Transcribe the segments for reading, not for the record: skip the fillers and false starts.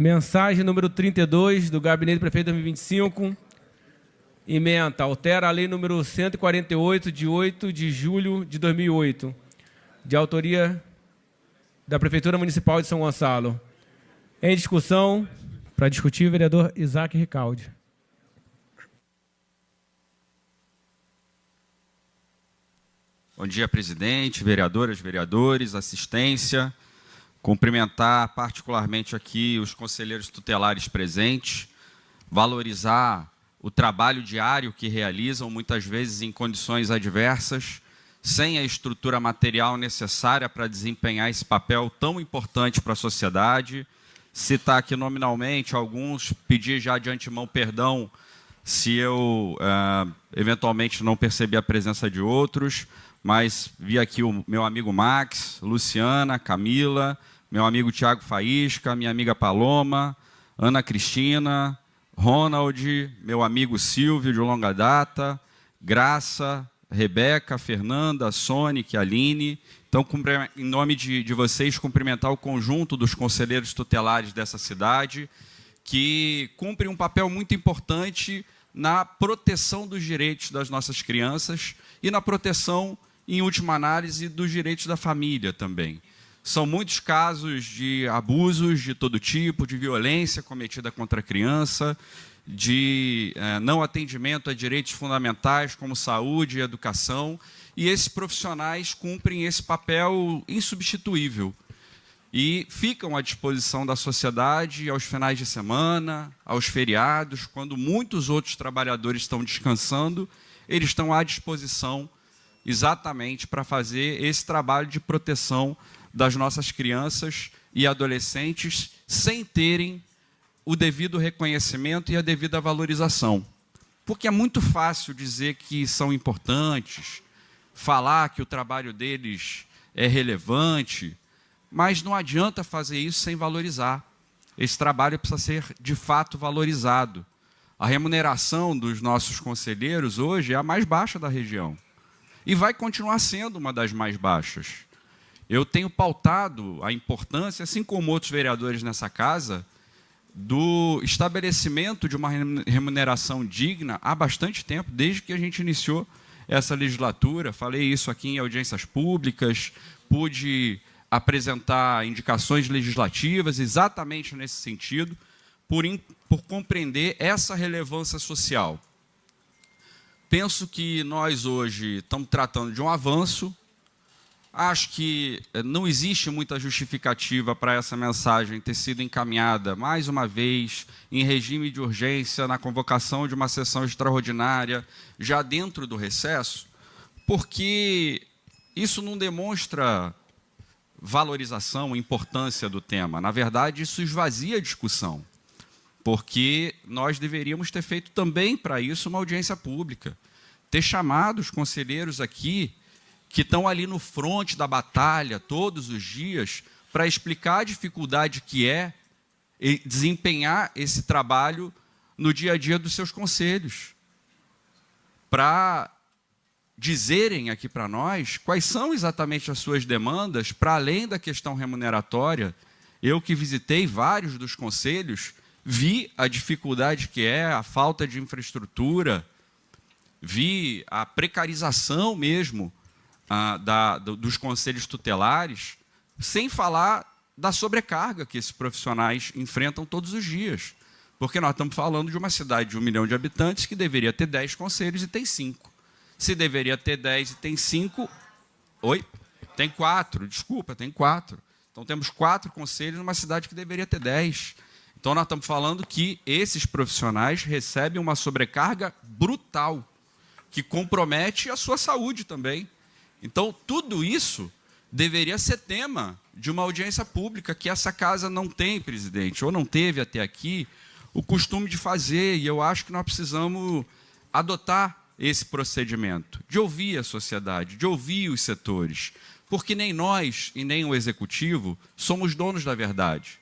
Mensagem número 32 do Gabinete do Prefeito 2025. Ementa, altera a lei número 148, de 8 de julho de 2008, de autoria da Prefeitura Municipal de São Gonçalo. Em discussão, para discutir, o vereador Isaac Ricaldi. Bom dia, presidente, vereadoras, vereadores, assistência. Cumprimentar particularmente aqui os conselheiros tutelares presentes, valorizar o trabalho diário que realizam, muitas vezes em condições adversas, sem a estrutura material necessária para desempenhar esse papel tão importante para a sociedade. Citar aqui nominalmente alguns, pedir já de antemão perdão se eu eventualmente não percebi a presença de outros, mas vi aqui o meu amigo Max, Luciana, Camila, meu amigo Tiago Faísca, minha amiga Paloma, Ana Cristina, Ronald, meu amigo Silvio, de longa data, Graça, Rebeca, Fernanda, Sônica, Aline. Então, em nome de vocês, cumprimentar o conjunto dos conselheiros tutelares dessa cidade, que cumprem um papel muito importante na proteção dos direitos das nossas crianças e na proteção, em última análise, dos direitos da família também. São muitos casos de abusos de todo tipo, de violência cometida contra a criança, de não atendimento a direitos fundamentais como saúde e educação, e esses profissionais cumprem esse papel insubstituível e ficam à disposição da sociedade aos finais de semana, aos feriados, quando muitos outros trabalhadores estão descansando, eles estão à disposição exatamente para fazer esse trabalho de proteção das nossas crianças e adolescentes sem terem o devido reconhecimento e a devida valorização. Porque é muito fácil dizer que são importantes, falar que o trabalho deles é relevante, mas não adianta fazer isso sem valorizar. Esse trabalho precisa ser, de fato, valorizado. A remuneração dos nossos conselheiros hoje é a mais baixa da região e vai continuar sendo uma das mais baixas. Eu tenho pautado a importância, assim como outros vereadores nessa casa, do estabelecimento de uma remuneração digna há bastante tempo, desde que a gente iniciou essa legislatura. Falei isso aqui em audiências públicas, pude apresentar indicações legislativas exatamente nesse sentido, por compreender essa relevância social. Penso que nós hoje estamos tratando de um avanço. Acho que não existe muita justificativa para essa mensagem ter sido encaminhada, mais uma vez, em regime de urgência, na convocação de uma sessão extraordinária, já dentro do recesso, porque isso não demonstra valorização, importância do tema. Na verdade, isso esvazia a discussão, porque nós deveríamos ter feito também para isso uma audiência pública, ter chamado os conselheiros aqui, que estão ali no fronte da batalha todos os dias, para explicar a dificuldade que é desempenhar esse trabalho no dia a dia dos seus conselhos, para dizerem aqui para nós quais são exatamente as suas demandas, para além da questão remuneratória. Eu que visitei vários dos conselhos, vi a dificuldade que é, a falta de infraestrutura, vi a precarização mesmo dos conselhos tutelares, sem falar da sobrecarga que esses profissionais enfrentam todos os dias. Porque nós estamos falando de uma cidade de 1 milhão de habitantes que deveria ter 10 conselhos e tem 5. Se deveria ter 10 e tem 5... Oi? Tem 4, desculpa, tem 4. Então temos 4 conselhos numa cidade que deveria ter 10. Então nós estamos falando que esses profissionais recebem uma sobrecarga brutal, que compromete a sua saúde também. Então, tudo isso deveria ser tema de uma audiência pública, que essa casa não tem, presidente, ou não teve até aqui, o costume de fazer, e eu acho que nós precisamos adotar esse procedimento, de ouvir a sociedade, de ouvir os setores, porque nem nós e nem o Executivo somos donos da verdade.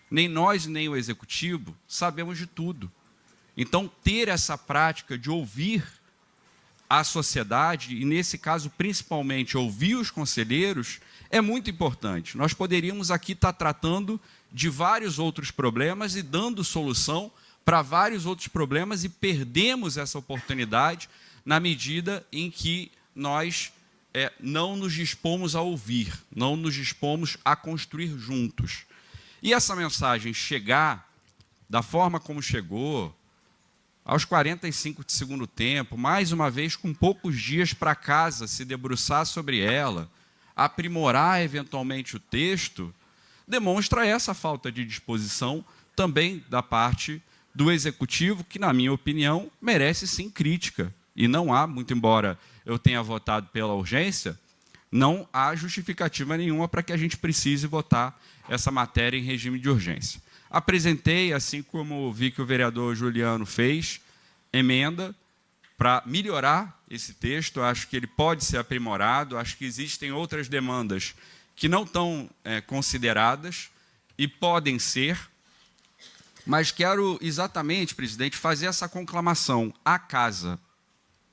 Nem nós e nem o Executivo sabemos de tudo. Então, ter essa prática de ouvir a sociedade, e nesse caso, principalmente, ouvir os conselheiros, é muito importante. Nós poderíamos aqui estar tratando de vários outros problemas e dando solução para vários outros problemas, e perdemos essa oportunidade na medida em que nós não nos dispomos a ouvir, não nos dispomos a construir juntos. E essa mensagem chegar da forma como chegou, aos 45 de segundo tempo, mais uma vez com poucos dias para casa, se debruçar sobre ela, aprimorar eventualmente o texto, demonstra essa falta de disposição também da parte do Executivo, que, na minha opinião, merece sim crítica. E não há, muito embora eu tenha votado pela urgência, não há justificativa nenhuma para que a gente precise votar essa matéria em regime de urgência. Apresentei, assim como vi que o vereador Juliano fez, emenda para melhorar esse texto. Acho que ele pode ser aprimorado, acho que existem outras demandas que não estão consideradas e podem ser, mas quero exatamente, presidente, fazer essa conclamação à casa,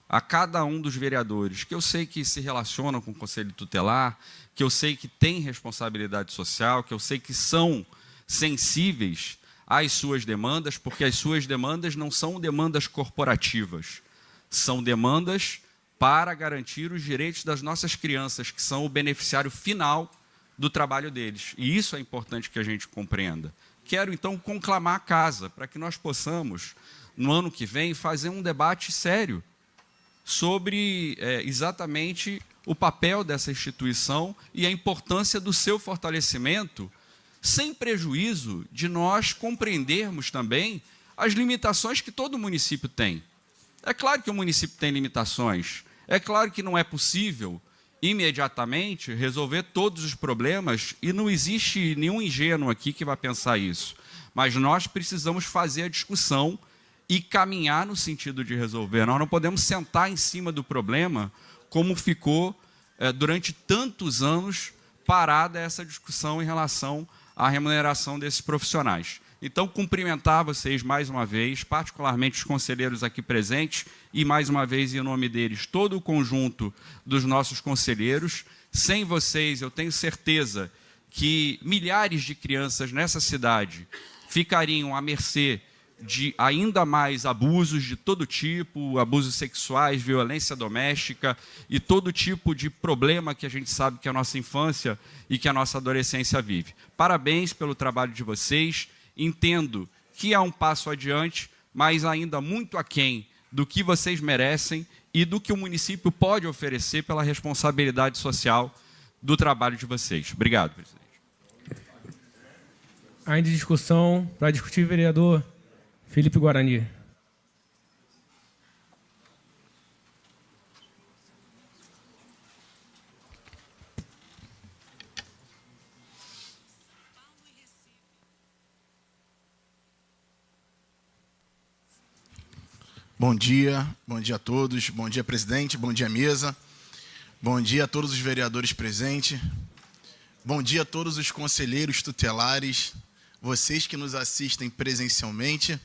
a cada um dos vereadores, que eu sei que se relacionam com o Conselho Tutelar, que eu sei que têm responsabilidade social, que eu sei que são sensíveis às suas demandas, porque as suas demandas não são demandas corporativas, são demandas para garantir os direitos das nossas crianças, que são o beneficiário final do trabalho deles. E isso é importante que a gente compreenda. Quero, então, conclamar a casa para que nós possamos, no ano que vem, fazer um debate sério sobre exatamente o papel dessa instituição e a importância do seu fortalecimento, sem prejuízo de nós compreendermos também as limitações que todo município tem. É claro que o município tem limitações, é claro que não é possível imediatamente resolver todos os problemas, e não existe nenhum ingênuo aqui que vai pensar isso, mas nós precisamos fazer a discussão e caminhar no sentido de resolver. Nós não podemos sentar em cima do problema como ficou durante tantos anos parada essa discussão em relação à remuneração desses profissionais. Então, cumprimentar vocês mais uma vez, particularmente os conselheiros aqui presentes, e mais uma vez, em nome deles, todo o conjunto dos nossos conselheiros. Sem vocês, eu tenho certeza que milhares de crianças nessa cidade ficariam à mercê de ainda mais abusos de todo tipo, abusos sexuais, violência doméstica e todo tipo de problema que a gente sabe que a nossa infância e que a nossa adolescência vive. Parabéns pelo trabalho de vocês. Entendo que há um passo adiante, mas ainda muito aquém do que vocês merecem e do que o município pode oferecer pela responsabilidade social do trabalho de vocês. Obrigado, presidente. Ainda em discussão, para discutir, vereador Felipe Guarani. Bom dia a todos, bom dia, presidente, bom dia, mesa, bom dia a todos os vereadores presentes, bom dia a todos os conselheiros tutelares, vocês que nos assistem presencialmente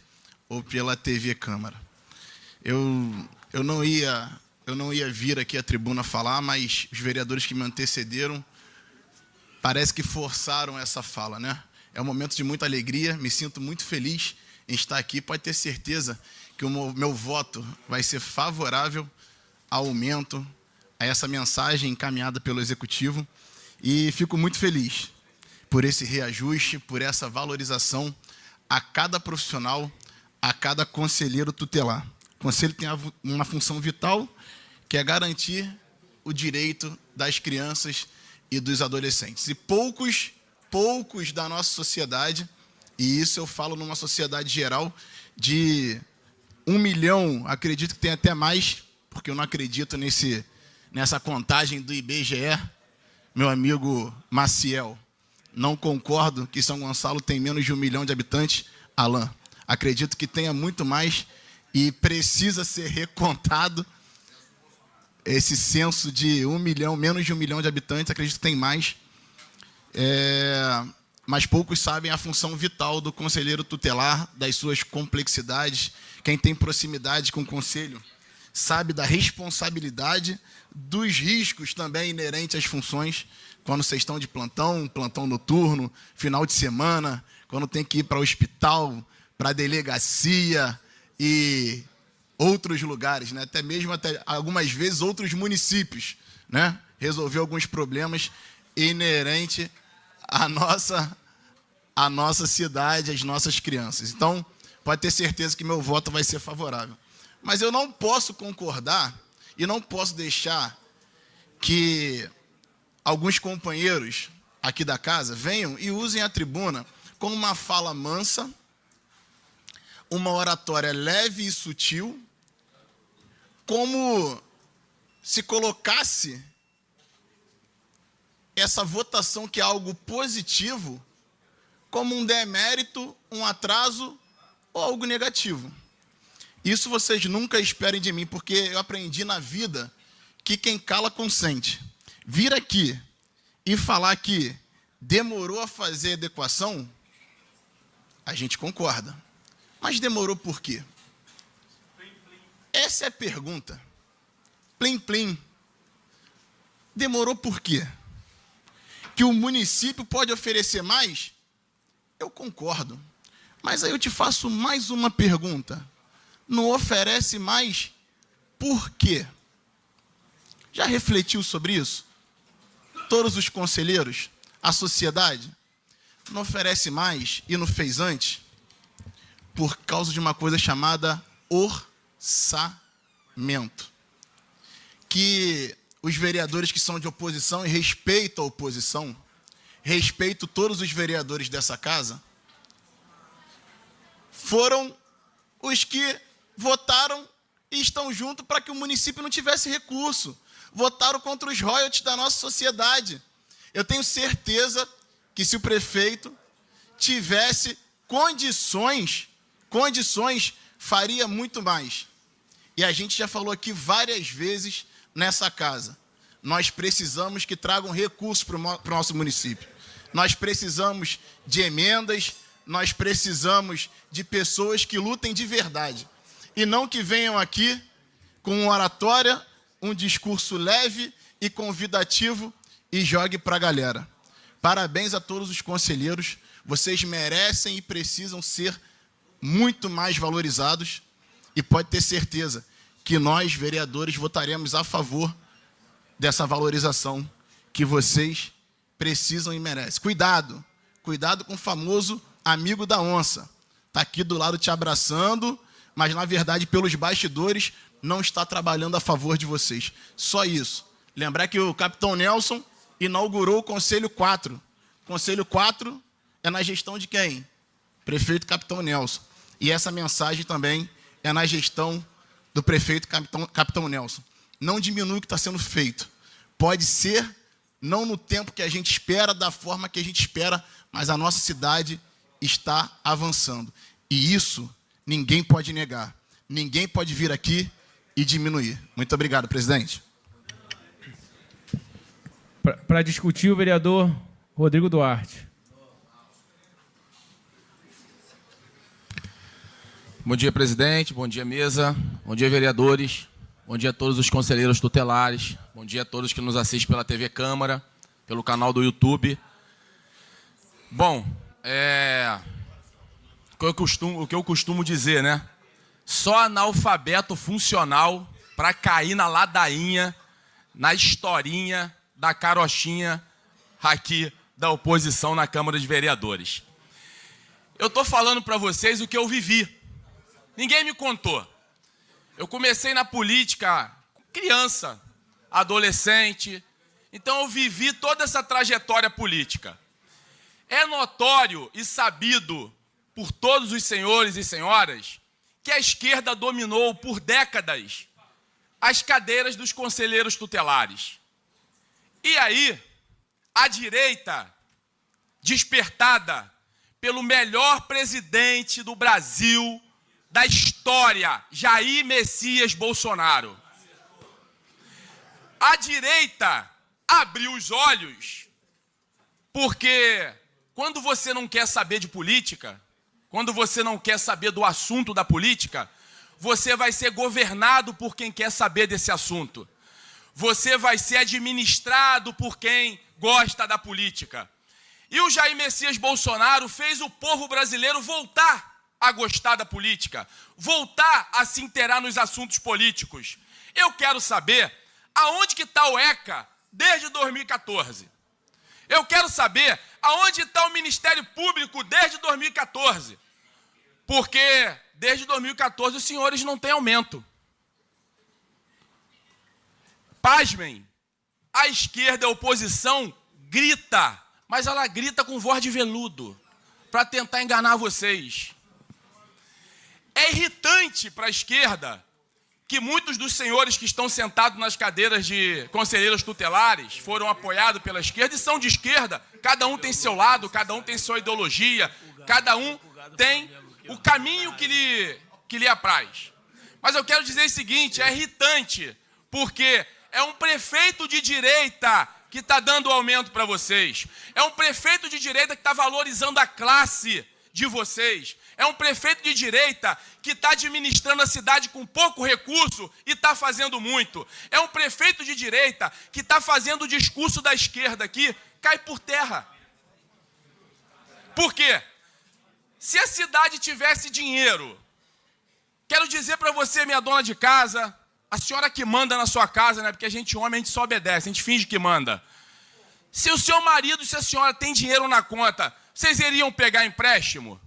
ou pela TV Câmara. Eu não ia vir aqui à tribuna falar, mas os vereadores que me antecederam parece que forçaram essa fala, né? É um momento de muita alegria, me sinto muito feliz em estar aqui, pode ter certeza que o meu voto vai ser favorável ao aumento, a essa mensagem encaminhada pelo Executivo, e fico muito feliz por esse reajuste, por essa valorização a cada profissional, a cada conselheiro tutelar. O conselho tem uma função vital, que é garantir o direito das crianças e dos adolescentes. E poucos da nossa sociedade, e isso eu falo numa sociedade geral de 1 milhão, acredito que tem até mais, porque eu não acredito nessa contagem do IBGE, meu amigo Maciel. Não concordo que São Gonçalo tem menos de 1 milhão de habitantes, Alain. Acredito que tenha muito mais e precisa ser recontado esse censo de 1 milhão, menos de 1 milhão de habitantes, acredito que tem mais. Mas poucos sabem a função vital do conselheiro tutelar, das suas complexidades. Quem tem proximidade com o conselho sabe da responsabilidade, dos riscos também inerentes às funções, quando vocês estão de plantão noturno, final de semana, quando tem que ir para o hospital, para a delegacia e outros lugares, né? Até mesmo, algumas vezes, outros municípios, né? Resolver alguns problemas inerentes à nossa cidade, às nossas crianças. Então, pode ter certeza que meu voto vai ser favorável. Mas eu não posso concordar e não posso deixar que alguns companheiros aqui da casa venham e usem a tribuna com uma fala mansa, uma oratória leve e sutil, como se colocasse essa votação, que é algo positivo, como um demérito, um atraso ou algo negativo. Isso vocês nunca esperem de mim, porque eu aprendi na vida que quem cala consente. Vir aqui e falar que demorou a fazer adequação, a gente concorda. Mas demorou por quê? Essa é a pergunta. Plim, plim. Demorou por quê? Que o município pode oferecer mais? Eu concordo. Mas aí eu te faço mais uma pergunta. Não oferece mais por quê? Já refletiu sobre isso? Todos os conselheiros, a sociedade, não oferece mais e não fez antes por causa de uma coisa chamada orçamento. Que os vereadores que são de oposição, e respeito a oposição, respeito todos os vereadores dessa casa, foram os que votaram e estão juntos para que o município não tivesse recurso. Votaram contra os royalties da nossa sociedade. Eu tenho certeza que se o prefeito tivesse condições, faria muito mais. E a gente já falou aqui várias vezes nessa casa. Nós precisamos que tragam recursos para o nosso município. Nós precisamos de emendas, nós precisamos de pessoas que lutem de verdade. E não que venham aqui com uma oratória, um discurso leve e convidativo e jogue para a galera. Parabéns a todos os conselheiros. Vocês merecem e precisam ser muito mais valorizados. E pode ter certeza que nós, vereadores, votaremos a favor dessa valorização que vocês precisam e merecem. Cuidado, cuidado com o famoso amigo da onça. Está aqui do lado te abraçando, mas, na verdade, pelos bastidores, não está trabalhando a favor de vocês. Só isso. Lembrar que o capitão Nelson inaugurou o Conselho 4. Conselho 4 é na gestão de quem? Prefeito Capitão Nelson. E essa mensagem também é na gestão do prefeito Capitão Nelson. Não diminui o que está sendo feito. Pode ser, não no tempo que a gente espera, da forma que a gente espera, mas a nossa cidade está avançando. E isso ninguém pode negar. Ninguém pode vir aqui e diminuir. Muito obrigado, presidente. Para discutir, o vereador Rodrigo Duarte. Bom dia, presidente. Bom dia, mesa. Bom dia, vereadores. Bom dia a todos os conselheiros tutelares. Bom dia a todos que nos assistem pela TV Câmara, pelo canal do YouTube. Bom, o que eu costumo dizer, né? Só analfabeto funcional para cair na ladainha, na historinha da carochinha aqui da oposição na Câmara de Vereadores. Eu estou falando para vocês o que eu vivi. Ninguém me contou. Eu comecei na política criança, adolescente, então eu vivi toda essa trajetória política. É notório e sabido por todos os senhores e senhoras que a esquerda dominou por décadas as cadeiras dos conselheiros tutelares. E aí, a direita, despertada pelo melhor presidente do Brasil, da história, Jair Messias Bolsonaro. A direita abriu os olhos, porque quando você não quer saber de política, quando você não quer saber do assunto da política, você vai ser governado por quem quer saber desse assunto. Você vai ser administrado por quem gosta da política. E o Jair Messias Bolsonaro fez o povo brasileiro voltar a gostar da política, voltar a se inteirar nos assuntos políticos. Eu quero saber aonde que está o ECA desde 2014. Eu quero saber aonde está o Ministério Público desde 2014. Porque desde 2014 os senhores não têm aumento. Pasmem, a esquerda, a oposição, grita, mas ela grita com voz de veludo, para tentar enganar vocês. É irritante para a esquerda que muitos dos senhores que estão sentados nas cadeiras de conselheiros tutelares foram apoiados pela esquerda e são de esquerda. Cada um tem seu lado, cada um tem sua ideologia, cada um tem o caminho que lhe apraz. Mas eu quero dizer o seguinte, é irritante, porque é um prefeito de direita que está dando aumento para vocês. É um prefeito de direita que está valorizando a classe de vocês. É um prefeito de direita que está administrando a cidade com pouco recurso e está fazendo muito. É um prefeito de direita que está fazendo o discurso da esquerda aqui cai por terra. Por quê? Se a cidade tivesse dinheiro, quero dizer para você, minha dona de casa, a senhora que manda na sua casa, né? Porque a gente homem, a gente só obedece, a gente finge que manda. Se o seu marido, se a senhora tem dinheiro na conta, vocês iriam pegar empréstimo?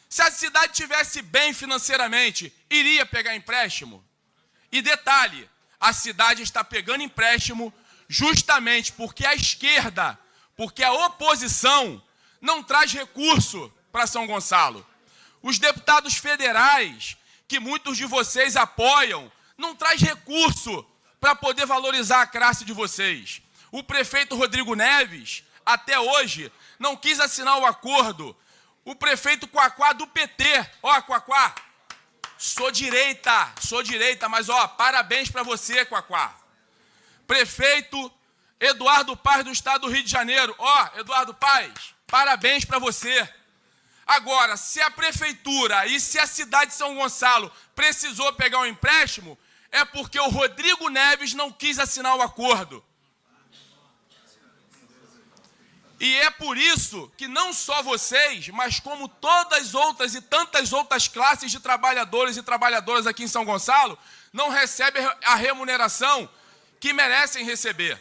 Se a cidade tivesse bem financeiramente, iria pegar empréstimo? E detalhe, a cidade está pegando empréstimo justamente porque a esquerda, porque a oposição não traz recurso para São Gonçalo. Os deputados federais, que muitos de vocês apoiam, não traz recurso para poder valorizar a classe de vocês. O prefeito Rodrigo Neves, até hoje, não quis assinar o acordo. O prefeito Quaquá do PT, ó, Quaquá, sou direita, mas ó, parabéns para você, Quaquá. Prefeito Eduardo Paes do estado do Rio de Janeiro, ó, Eduardo Paes, parabéns para você. Agora, se a prefeitura e se a cidade de São Gonçalo precisou pegar um empréstimo, é porque o Rodrigo Neves não quis assinar o acordo. E é por isso que não só vocês, mas como todas as outras e tantas outras classes de trabalhadores e trabalhadoras aqui em São Gonçalo, não recebem a remuneração que merecem receber.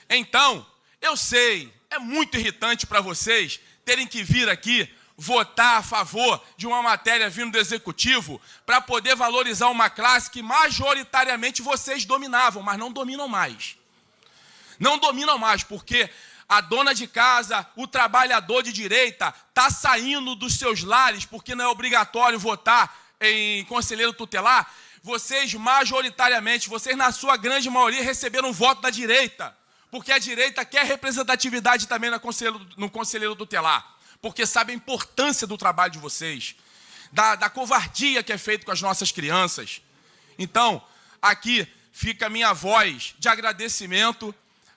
Então, eu sei, é muito irritante para vocês terem que vir aqui votar a favor de uma matéria vindo do Executivo para poder valorizar uma classe que majoritariamente vocês dominavam, mas não dominam mais. Não dominam mais, porque a dona de casa, o trabalhador de direita, está saindo dos seus lares, porque não é obrigatório votar em conselheiro tutelar. Vocês, majoritariamente, vocês, na sua grande maioria, receberam um voto da direita, porque a direita quer representatividade também no conselheiro tutelar, porque sabe a importância do trabalho de vocês, da covardia que é feito com as nossas crianças. Então, aqui fica a minha voz de agradecimento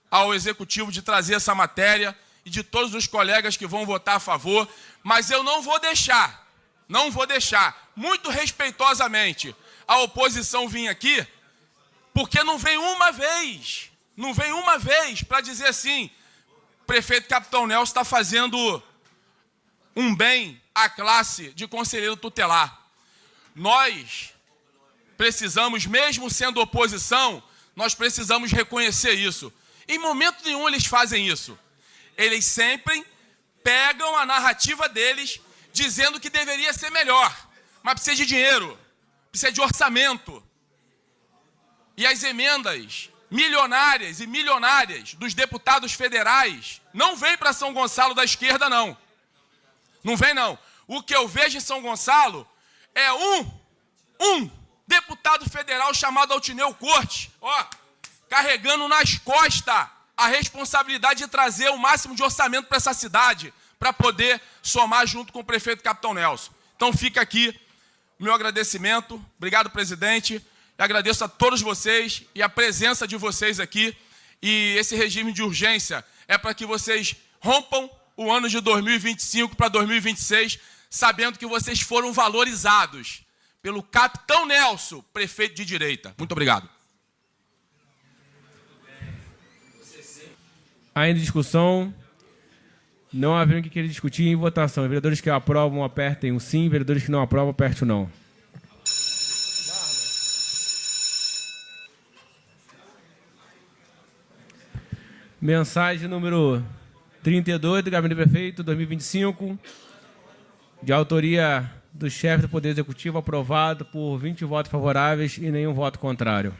ao Executivo de trazer essa matéria e de todos os colegas que vão votar a favor, mas eu não vou deixar, muito respeitosamente, a oposição vir aqui, porque não vem uma vez para dizer assim, prefeito Capitão Nelson está fazendo um bem à classe de conselheiro tutelar. Nós precisamos, mesmo sendo oposição, nós precisamos reconhecer isso. Em momento nenhum eles fazem isso. Eles sempre pegam a narrativa deles, dizendo que deveria ser melhor, mas precisa de dinheiro, precisa de orçamento. E as emendas milionárias e milionárias dos deputados federais não vêm para São Gonçalo da esquerda, não. Não vem, não. O que eu vejo em São Gonçalo é um deputado federal chamado Altineu Cortes, ó, carregando nas costas a responsabilidade de trazer o máximo de orçamento para essa cidade, para poder somar junto com o prefeito Capitão Nelson. Então fica aqui o meu agradecimento. Obrigado, presidente. E agradeço a todos vocês e a presença de vocês aqui. E esse regime de urgência é para que vocês rompam o ano de 2025 para 2026, sabendo que vocês foram valorizados pelo Capitão Nelson, prefeito de direita. Muito obrigado. Ainda em discussão, Não havendo o que querer discutir em votação. Vereadores que aprovam, apertem o sim. Vereadores que não aprovam, apertem o não. Mensagem número 32 do Gabinete do Prefeito, 2025, de autoria do chefe do Poder Executivo, aprovado por 20 votos favoráveis e nenhum voto contrário.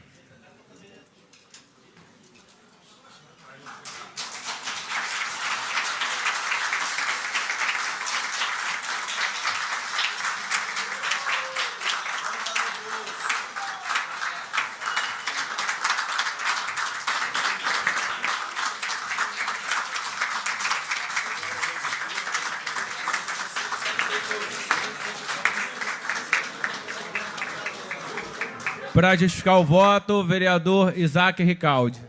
Para justificar o voto, o vereador Isaac Ricaldi.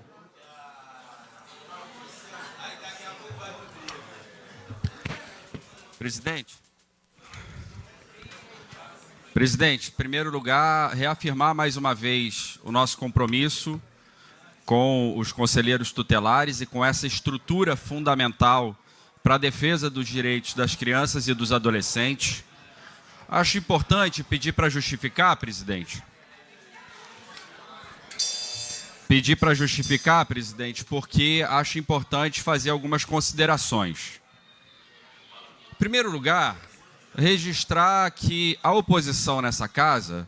Presidente, em primeiro lugar, reafirmar mais uma vez o nosso compromisso com os conselheiros tutelares e com essa estrutura fundamental para a defesa dos direitos das crianças e dos adolescentes. Acho importante pedir para justificar, presidente. Pedir para justificar, presidente, porque acho importante fazer algumas considerações. Em primeiro lugar, registrar que a oposição nessa casa,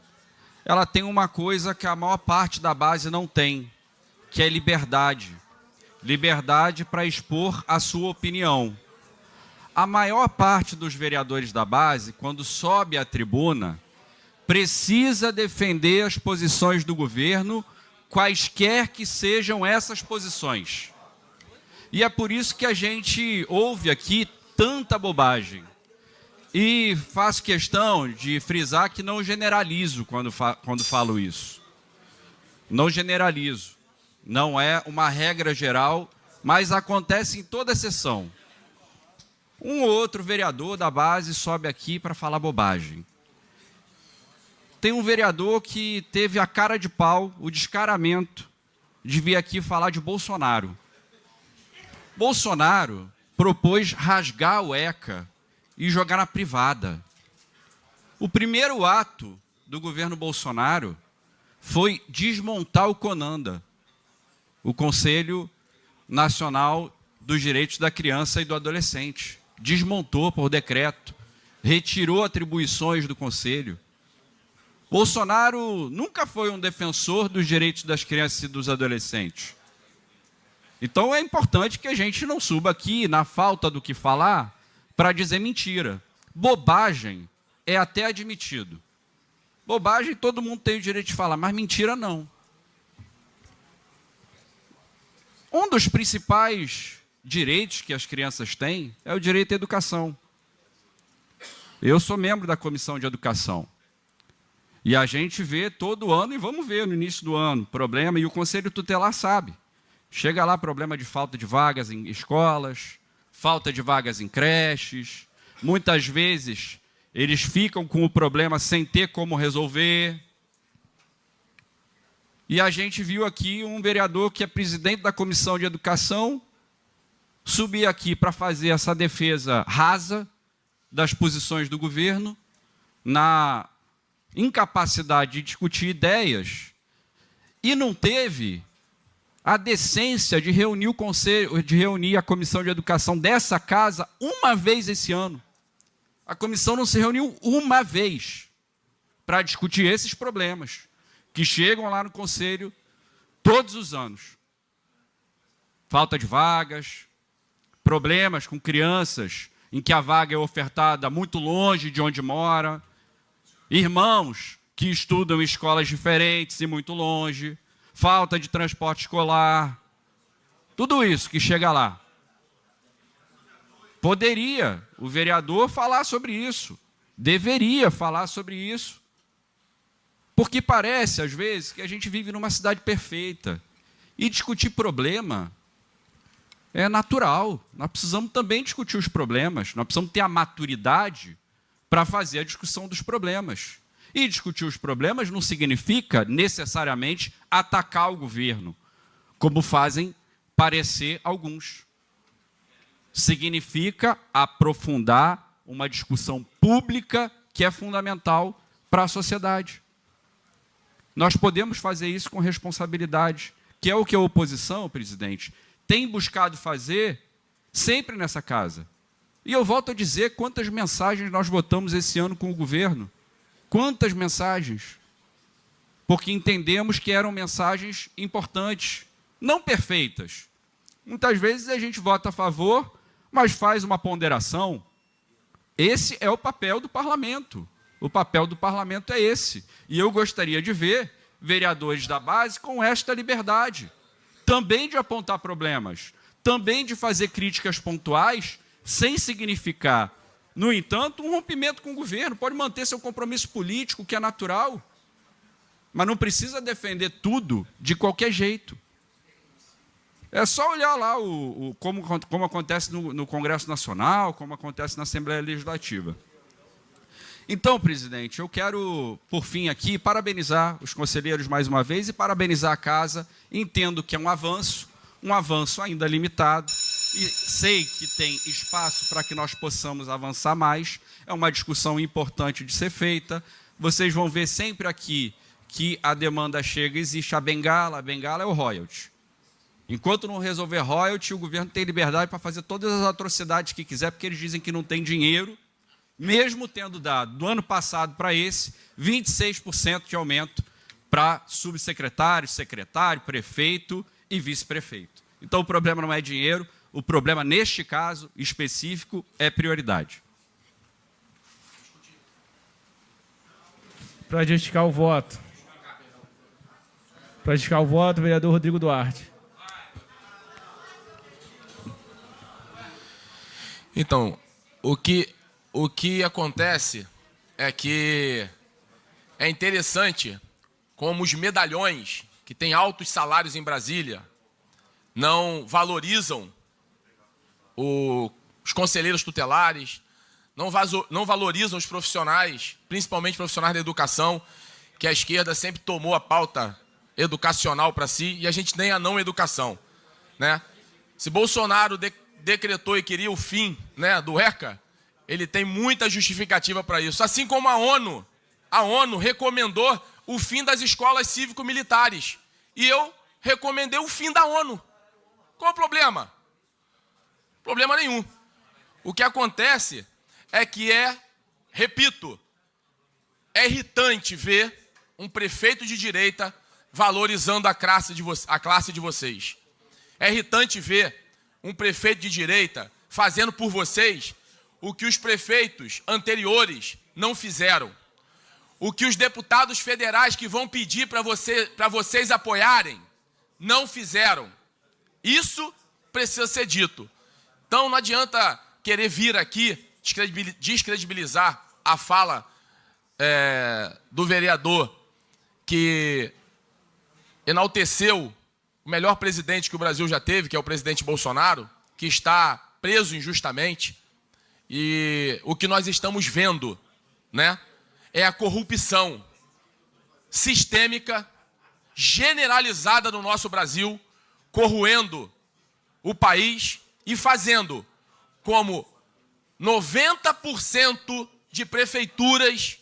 ela tem uma coisa que a maior parte da base não tem, que é liberdade. Liberdade para expor a sua opinião. A maior parte dos vereadores da base, quando sobe à tribuna, precisa defender as posições do governo, quaisquer que sejam essas posições. E é por isso que a gente ouve aqui tanta bobagem. E faço questão de frisar que não generalizo quando falo isso. Não generalizo. Não é uma regra geral, mas acontece em toda sessão. Um ou outro vereador da base sobe aqui para falar bobagem. Tem um vereador que teve a cara de pau, o descaramento, de vir aqui falar de Bolsonaro. Bolsonaro propôs rasgar o ECA e jogar na privada. O primeiro ato do governo Bolsonaro foi desmontar o CONANDA, o Conselho Nacional dos Direitos da Criança e do Adolescente. Desmontou por decreto, retirou atribuições do Conselho. Bolsonaro nunca foi um defensor dos direitos das crianças e dos adolescentes. Então é importante que a gente não suba aqui, na falta do que falar, para dizer mentira. Bobagem é até admitido. Bobagem todo mundo tem o direito de falar, mas mentira não. Um dos principais direitos que as crianças têm é o direito à educação. Eu sou membro da Comissão de Educação. E a gente vê todo ano, e vamos ver no início do ano, problema, e o Conselho Tutelar sabe. Chega lá problema de falta de vagas em escolas, falta de vagas em creches. Muitas vezes eles ficam com o problema sem ter como resolver. E a gente viu aqui um vereador que é presidente da Comissão de Educação subir aqui para fazer essa defesa rasa das posições do governo, na incapacidade de discutir ideias, e não teve a decência de reunir o conselho, de reunir a Comissão de Educação dessa casa uma vez esse ano. A comissão não se reuniu uma vez para discutir esses problemas que chegam lá no Conselho todos os anos. Falta de vagas, problemas com crianças em que a vaga é ofertada muito longe de onde mora, irmãos que estudam em escolas diferentes e muito longe, falta de transporte escolar, tudo isso que chega lá. Poderia o vereador falar sobre isso, deveria falar sobre isso, porque parece, às vezes, que a gente vive numa cidade perfeita, e discutir problema é natural. Nós precisamos também discutir os problemas, nós precisamos ter a maturidade para fazer a discussão dos problemas. E discutir os problemas não significa, necessariamente, atacar o governo, como fazem parecer alguns. significa aprofundar uma discussão pública que é fundamental para a sociedade. Nós podemos fazer isso com responsabilidade, que é o que a oposição, presidente, tem buscado fazer sempre nessa casa. E eu volto a dizer quantas mensagens nós votamos esse ano com o governo. Quantas mensagens? Porque entendemos que eram mensagens importantes, não perfeitas. Muitas vezes a gente vota a favor, mas faz uma ponderação. Esse é o papel do parlamento. O papel do parlamento é esse. E eu gostaria de ver vereadores da base com esta liberdade. Também de apontar problemas, também de fazer críticas pontuais, sem significar, no entanto, um rompimento com o governo. Pode manter seu compromisso político, que é natural, mas não precisa defender tudo de qualquer jeito. É só olhar lá como acontece no Congresso Nacional, como acontece na Assembleia Legislativa. Então, presidente, eu quero, por fim aqui, parabenizar os conselheiros mais uma vez e parabenizar a casa. Entendo que é um avanço ainda limitado, e sei que tem espaço para que nós possamos avançar mais. É uma discussão importante de ser feita. Vocês vão ver sempre aqui que a demanda chega, existe a bengala é o royalty. Enquanto não resolver royalty, o governo tem liberdade para fazer todas as atrocidades que quiser, porque eles dizem que não tem dinheiro, mesmo tendo dado, do ano passado para esse, 26% de aumento para subsecretário, secretário, prefeito e vice-prefeito. Então, o problema não é dinheiro, o problema, neste caso específico, é prioridade. Para justificar o voto. Para justificar o voto, vereador Rodrigo Duarte. Então, o que acontece é que é interessante como os medalhões, que têm altos salários em Brasília, não valorizam os conselheiros tutelares, não valorizam os profissionais, principalmente profissionais da educação, que a esquerda sempre tomou a pauta educacional para si, e a gente tem a não educação, né? Se Bolsonaro decretou e queria o fim, né, do ECA, ele tem muita justificativa para isso. Assim como a ONU recomendou o fim das escolas cívico-militares. E eu recomendei o fim da ONU. Qual o problema? Problema nenhum. O que acontece é que repito, é irritante ver um prefeito de direita valorizando a classe de vocês. É irritante ver um prefeito de direita fazendo por vocês o que os prefeitos anteriores não fizeram. O que os deputados federais que vão pedir para vocês apoiarem não fizeram. Isso precisa ser dito. Então não adianta querer vir aqui descredibilizar a fala do vereador que enalteceu o melhor presidente que o Brasil já teve, que é o presidente Bolsonaro, que está preso injustamente. E o que nós estamos vendo, né, é a corrupção sistêmica, generalizada no nosso Brasil, corroendo o país e fazendo como 90% de prefeituras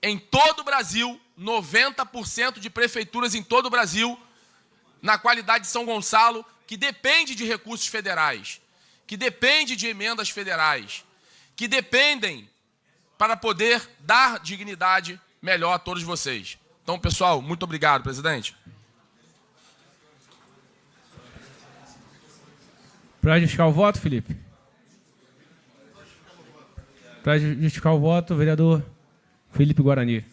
em todo o Brasil, 90% de prefeituras em todo o Brasil, na qualidade de São Gonçalo, que depende de recursos federais, que depende de emendas federais, que dependem para poder dar dignidade melhor a todos vocês. Então, pessoal, muito obrigado, presidente. Para justificar o voto, Felipe? Para justificar o voto, vereador Felipe Guarani.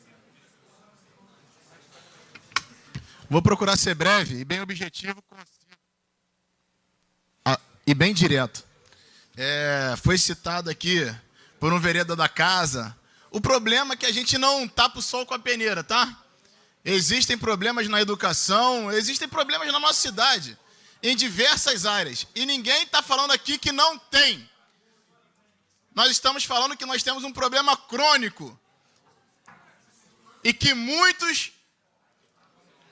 Vou procurar ser breve e bem objetivo e bem direto. Foi citado aqui por um vereador da casa. O problema é que a gente não tapa o sol com a peneira, tá? Existem problemas na educação, existem problemas na nossa cidade, em diversas áreas. E ninguém está falando aqui que não tem. Nós estamos falando que nós temos um problema crônico. E que muitos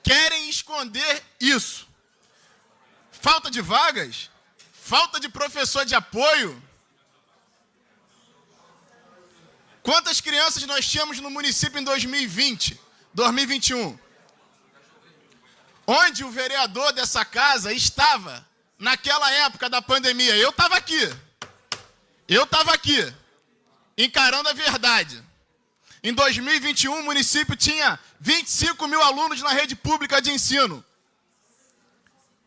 querem esconder isso. Falta de vagas? falta de professor de apoio. Quantas crianças nós tínhamos no município em 2020, 2021? Onde o vereador dessa casa estava naquela época da pandemia? Eu estava aqui, encarando a verdade. Em 2021, o município tinha 25 mil alunos na rede pública de ensino.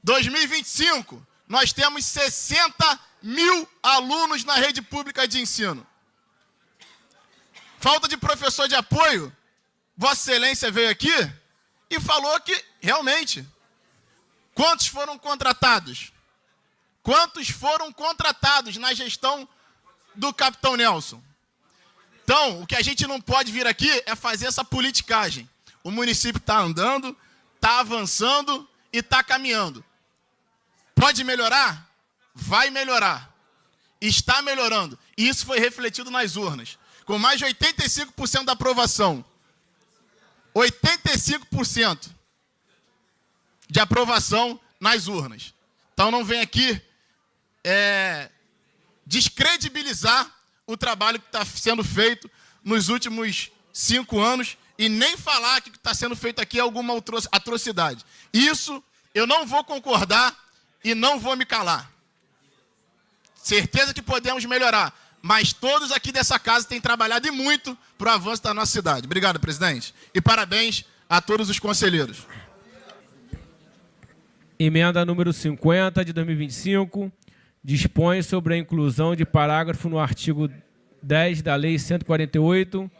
2025, nós temos 60 mil alunos na rede pública de ensino. Falta de professor de apoio, Vossa Excelência veio aqui e falou que, realmente, quantos foram contratados? Quantos foram contratados na gestão do Capitão Nelson? Então, o que a gente não pode vir aqui é fazer essa politicagem. O município está andando, está avançando e está caminhando. Pode melhorar? Vai melhorar. Está melhorando. E isso foi refletido nas urnas. Com mais de 85% da aprovação. 85% de aprovação nas urnas. Então não vem aqui descredibilizar o trabalho que está sendo feito nos últimos 5 anos e nem falar que o que está sendo feito aqui é alguma atrocidade. Isso eu não vou concordar e não vou me calar. Certeza que podemos melhorar. Mas todos aqui dessa casa têm trabalhado e muito para o avanço da nossa cidade. Obrigado, presidente. E parabéns a todos os conselheiros. Emenda número 50 de 2025 dispõe sobre a inclusão de parágrafo no artigo 10 da Lei 148,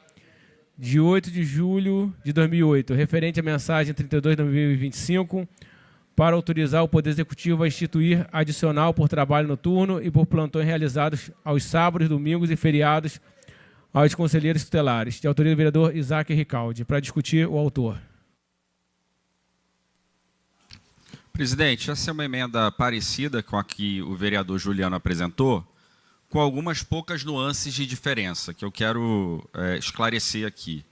de 8 de julho de 2008, referente à mensagem 32 de 2025, para autorizar o Poder Executivo a instituir adicional por trabalho noturno e por plantões realizados aos sábados, domingos e feriados aos conselheiros tutelares, de autoria do vereador Isaac Ricaldi, para discutir o autor. Presidente, essa é uma emenda parecida com a que o vereador Juliano apresentou, com algumas poucas nuances de diferença, que eu quero esclarecer aqui,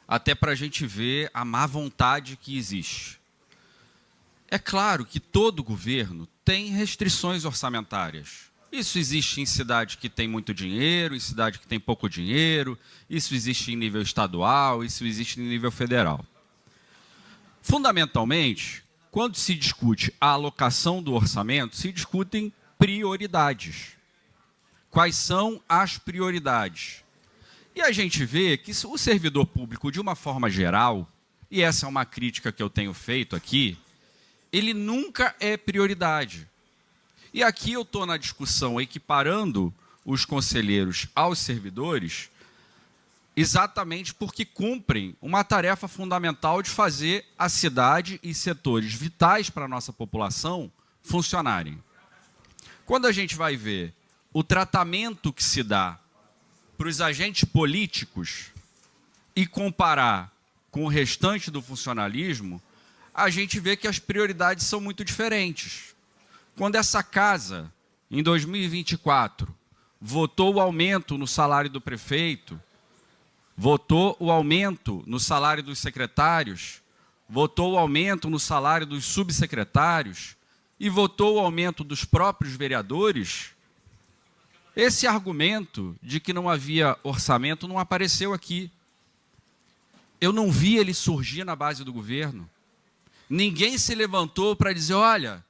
até para a gente ver a má vontade que existe. É claro que todo governo tem restrições orçamentárias. Isso existe em cidade que tem muito dinheiro, em cidade que tem pouco dinheiro, isso existe em nível estadual, isso existe em nível federal. Fundamentalmente, quando se discute a alocação do orçamento, se discutem prioridades. Quais são as prioridades? E a gente vê que o servidor público, de uma forma geral, e essa é uma crítica que eu tenho feito aqui, ele nunca é prioridade. E aqui eu estou na discussão equiparando os conselheiros aos servidores, exatamente porque cumprem uma tarefa fundamental de fazer a cidade e setores vitais para a nossa população funcionarem. Quando a gente vai ver o tratamento que se dá para os agentes políticos e comparar com o restante do funcionalismo, a gente vê que as prioridades são muito diferentes. Quando essa casa, em 2024, votou o aumento no salário do prefeito, votou o aumento no salário dos secretários, votou o aumento no salário dos subsecretários e votou o aumento dos próprios vereadores, esse argumento de que não havia orçamento não apareceu aqui. Eu não vi ele surgir na base do governo. Ninguém se levantou para dizer, olha,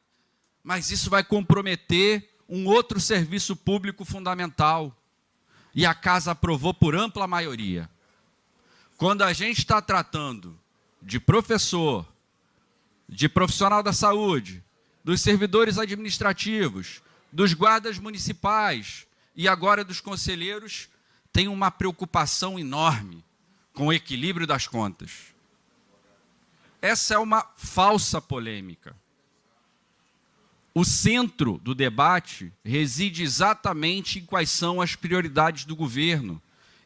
mas isso vai comprometer um outro serviço público fundamental. E a casa aprovou por ampla maioria. Quando a gente está tratando de professor, de profissional da saúde, dos servidores administrativos, dos guardas municipais e agora dos conselheiros, tem uma preocupação enorme com o equilíbrio das contas. Essa é uma falsa polêmica. O centro do debate reside exatamente em quais são as prioridades do governo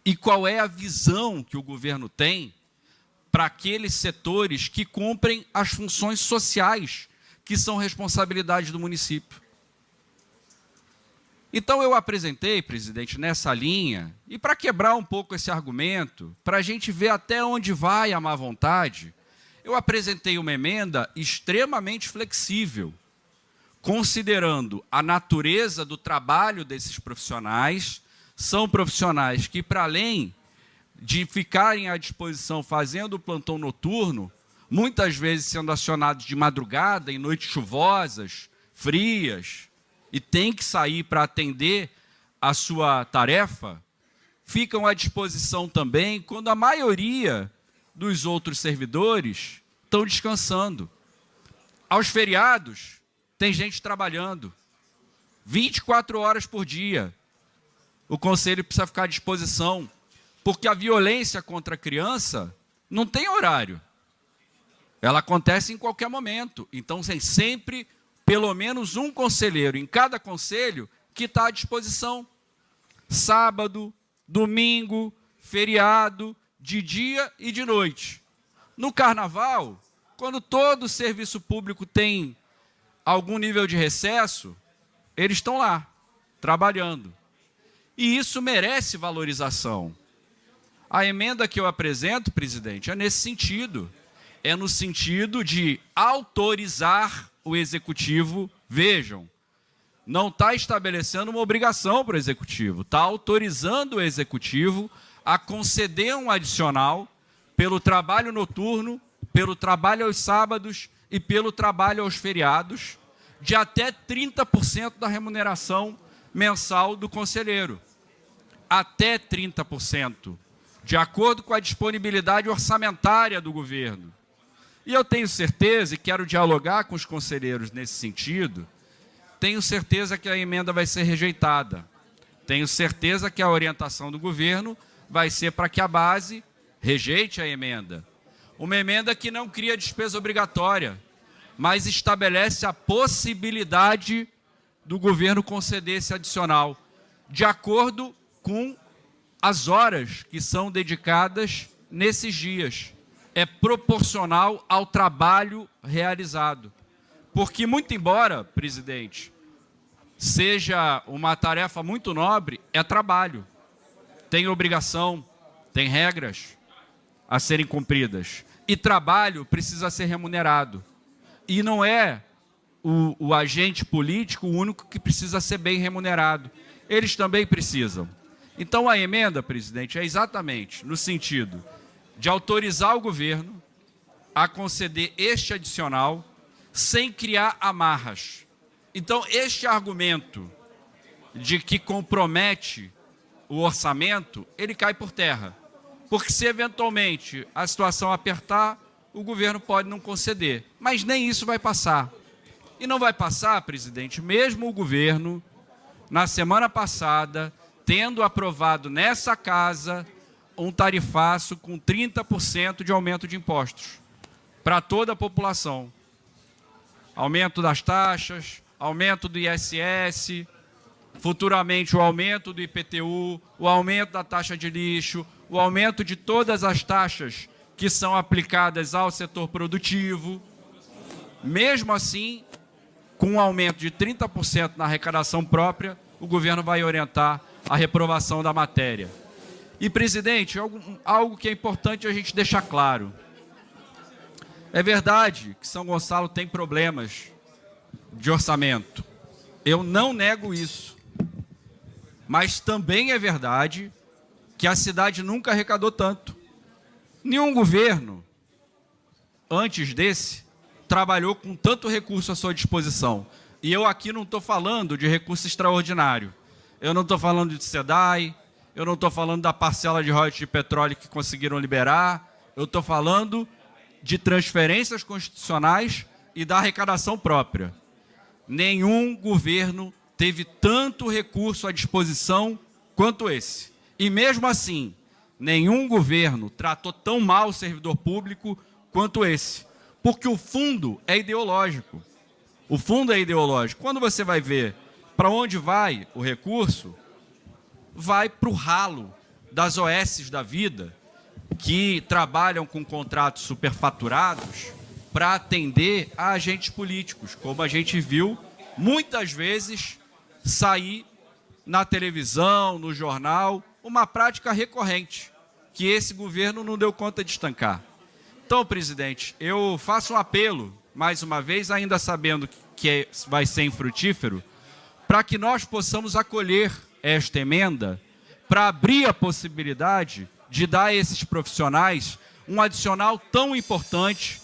e qual é a visão que o governo tem para aqueles setores que cumprem as funções sociais que são responsabilidade do município. Então eu apresentei, presidente, nessa linha, e para quebrar um pouco esse argumento, para a gente ver até onde vai a má vontade, eu apresentei uma emenda extremamente flexível, considerando a natureza do trabalho desses profissionais, são profissionais que, para além de ficarem à disposição fazendo o plantão noturno, muitas vezes sendo acionados de madrugada, em noites chuvosas, frias, e tem que sair para atender a sua tarefa, ficam à disposição também quando a maioria dos outros servidores estão descansando. Aos feriados, tem gente trabalhando 24 horas por dia. O Conselho precisa ficar à disposição, porque a violência contra a criança não tem horário. Ela acontece em qualquer momento. Então, tem sempre pelo menos um conselheiro em cada conselho que está à disposição. Sábado, domingo, feriado, de dia e de noite. No carnaval, quando todo o serviço público tem algum nível de recesso, eles estão lá, trabalhando. E isso merece valorização. A emenda que eu apresento, presidente, é nesse sentido. É no sentido de autorizar o executivo. Vejam, não está estabelecendo uma obrigação para o executivo, está autorizando o executivo a conceder um adicional pelo trabalho noturno, pelo trabalho aos sábados e pelo trabalho aos feriados, de até 30% da remuneração mensal do conselheiro. Até 30%, de acordo com a disponibilidade orçamentária do governo. E eu tenho certeza, e quero dialogar com os conselheiros nesse sentido, tenho certeza que a emenda vai ser rejeitada. Tenho certeza que a orientação do governo vai ser para que a base rejeite a emenda. Uma emenda que não cria despesa obrigatória, mas estabelece a possibilidade do governo conceder esse adicional, de acordo com as horas que são dedicadas nesses dias. É proporcional ao trabalho realizado. Porque, muito embora, presidente, seja uma tarefa muito nobre, é trabalho. Tem obrigação, tem regras a serem cumpridas. E trabalho precisa ser remunerado. E não é o agente político o único que precisa ser bem remunerado. Eles também precisam. Então, a emenda, presidente, é exatamente no sentido de autorizar o governo a conceder este adicional sem criar amarras. Então, este argumento de que compromete o orçamento, ele cai por terra. Porque se eventualmente a situação apertar, o governo pode não conceder. Mas nem isso vai passar. E não vai passar, presidente, mesmo o governo, na semana passada, tendo aprovado nessa casa um tarifaço com 30% de aumento de impostos para toda a população. Aumento das taxas, aumento do ISS, futuramente o aumento do IPTU, o aumento da taxa de lixo, o aumento de todas as taxas que são aplicadas ao setor produtivo. Mesmo assim, com um aumento de 30% na arrecadação própria, o governo vai orientar a reprovação da matéria. E, presidente, algo que é importante a gente deixar claro. É verdade que São Gonçalo tem problemas de orçamento. Eu não nego isso. Mas também é verdade que a cidade nunca arrecadou tanto. Nenhum governo, antes desse, trabalhou com tanto recurso à sua disposição. E eu aqui não estou falando de recurso extraordinário. Eu não estou falando de SEDAI, eu não estou falando da parcela de royalties de petróleo que conseguiram liberar, eu estou falando de transferências constitucionais e da arrecadação própria. Nenhum governo teve tanto recurso à disposição quanto esse. E mesmo assim, nenhum governo tratou tão mal o servidor público quanto esse. Porque o fundo é ideológico. O fundo é ideológico. Quando você vai ver para onde vai o recurso, vai para o ralo das OS da vida, que trabalham com contratos superfaturados para atender a agentes políticos, como a gente viu muitas vezes sair na televisão, no jornal, uma prática recorrente, que esse governo não deu conta de estancar. Então, presidente, eu faço um apelo mais uma vez, ainda sabendo que vai ser infrutífero, para que nós possamos acolher esta emenda, para abrir a possibilidade de dar a esses profissionais um adicional tão importante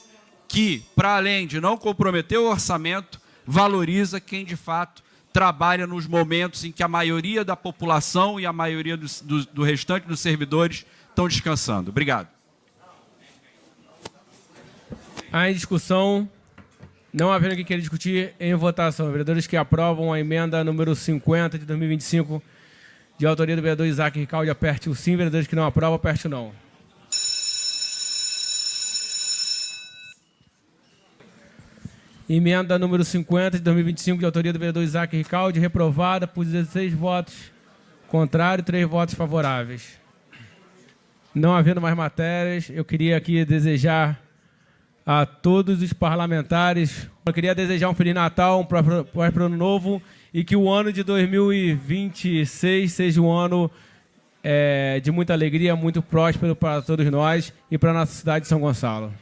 que, para além de não comprometer o orçamento, valoriza quem, de fato, trabalha nos momentos em que a maioria da população e a maioria do restante dos servidores estão descansando. Obrigado. Em discussão, não havendo quem queira discutir, em votação. Vereadores que aprovam a emenda número 50 de 2025, de autoria do vereador Isaac Ricaldi, aperte o sim. Vereadores que não aprovam, aperte o não. Emenda número 50 de 2025, de autoria do vereador Isaac Ricaldi, reprovada por 16 votos contrários e 3 votos favoráveis. Não havendo mais matérias, eu queria aqui desejar a todos os parlamentares, eu queria desejar um Feliz Natal, um próspero Ano Novo, e que o ano de 2026 seja um ano de muita alegria, muito próspero para todos nós e para a nossa cidade de São Gonçalo.